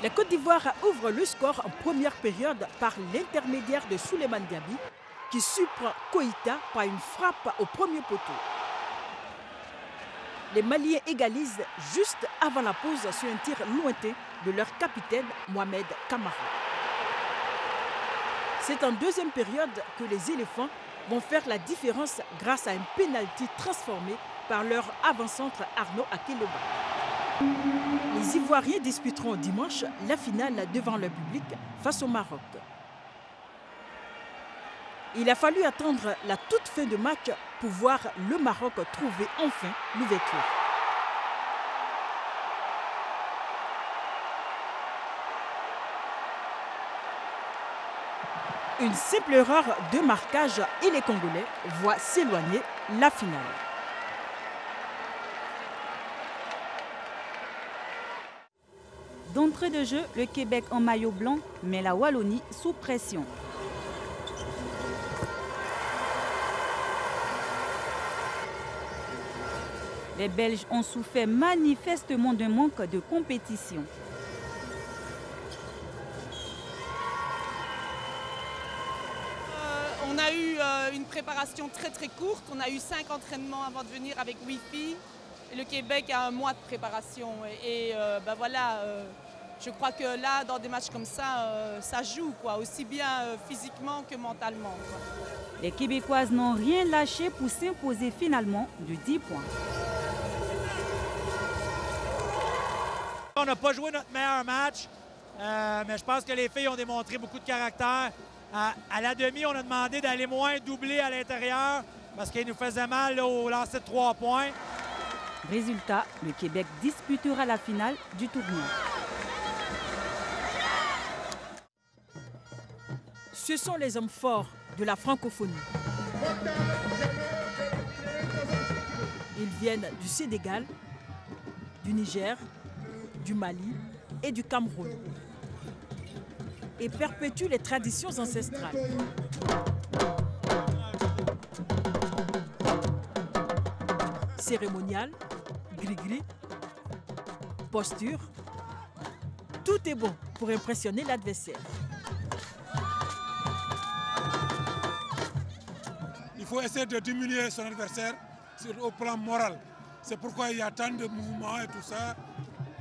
La Côte d'Ivoire ouvre le score en première période par l'intermédiaire de Souleymane Diaby qui surprend Koïta par une frappe au premier poteau. Les Maliens égalisent juste avant la pause sur un tir lointain de leur capitaine Mohamed Kamara. C'est en deuxième période que les éléphants vont faire la différence grâce à un pénalty transformé par leur avant-centre Arnaud Akeloba. Les Ivoiriens disputeront dimanche la finale devant le public face au Maroc. Il a fallu attendre la toute fin de match pour voir le Maroc trouver enfin l'ouverture. Une simple erreur de marquage et les Congolais voient s'éloigner la finale. D'entrée de jeu, le Québec en maillot blanc met la Wallonie sous pression. Les Belges ont souffert manifestement d'un manque de compétition. On a eu une préparation très courte. On a eu 5 entraînements avant de venir avec Wi-Fi. Et le Québec a un mois de préparation. Et voilà, je crois que là, dans des matchs comme ça, ça joue, quoi, aussi bien physiquement que mentalement, quoi. Les Québécoises n'ont rien lâché pour s'imposer finalement de 10 points. On n'a pas joué notre meilleur match, mais je pense que les filles ont démontré beaucoup de caractère. À la demi, on a demandé d'aller moins doubler à l'intérieur parce qu'il nous faisait mal là, au lancer de 3 points. Résultat, le Québec disputera la finale du tournoi. Ce sont les hommes forts de la francophonie. Ils viennent du Sénégal, du Niger, du Mali et du Cameroun et perpétuent les traditions ancestrales. Cérémonial, gris-gris, posture, tout est bon pour impressionner l'adversaire. Il faut essayer de diminuer son adversaire au plan moral. C'est pourquoi il y a tant de mouvements et tout ça.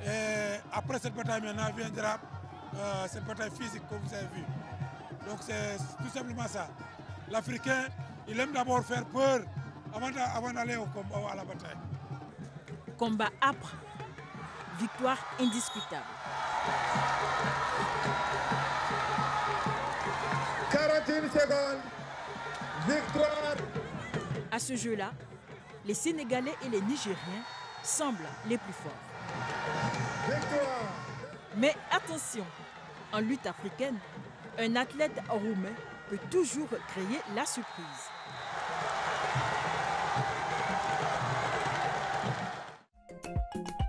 Et après cette bataille maintenant viendra cette bataille physique que vous avez vue. Donc c'est tout simplement ça. L'Africain, il aime d'abord faire peur avant d'aller au combat, à la bataille. Combat âpre, victoire indiscutable. 41 secondes, victoire. À ce jeu-là, les Sénégalais et les Nigériens semblent les plus forts. Victoire. Mais attention, en lutte africaine, un athlète roumain peut toujours créer la surprise.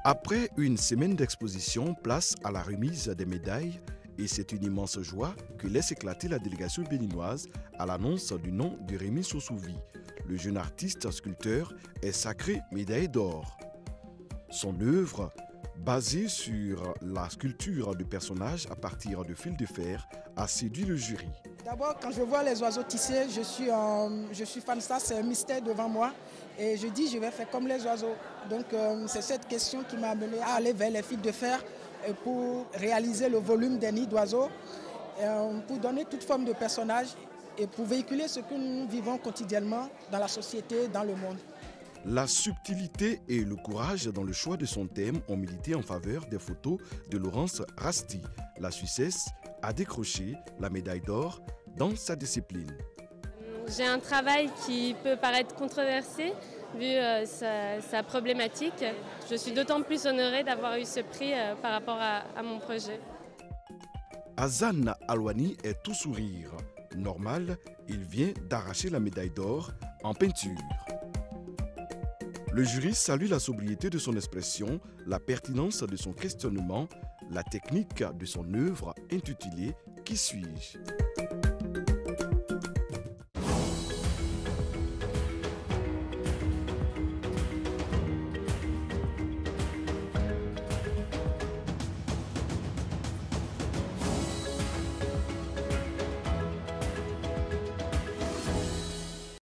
Après une semaine d'exposition, place à la remise des médailles et c'est une immense joie que laisse éclater la délégation béninoise à l'annonce du nom de Rémi Sosouvi. Le jeune artiste sculpteur est sacré médaille d'or. Son œuvre, basée sur la sculpture de personnages à partir de fils de fer, a séduit le jury. D'abord, quand je vois les oiseaux tissés, je suis fan de ça, c'est un mystère devant moi. Et je dis, je vais faire comme les oiseaux. Donc, c'est cette question qui m'a amené à aller vers les fils de fer pour réaliser le volume des nids d'oiseaux, pour donner toute forme de personnage et pour véhiculer ce que nous vivons quotidiennement dans la société, dans le monde. La subtilité et le courage dans le choix de son thème ont milité en faveur des photos de Laurence Rasti. La Suissesse a décroché la médaille d'or dans sa discipline. J'ai un travail qui peut paraître controversé vu sa problématique. Je suis d'autant plus honorée d'avoir eu ce prix par rapport à mon projet. Hassan Alwani est tout sourire. Normal, il vient d'arracher la médaille d'or en peinture. Le jury salue la sobriété de son expression, la pertinence de son questionnement, la technique de son œuvre intitulée « Qui suis-je »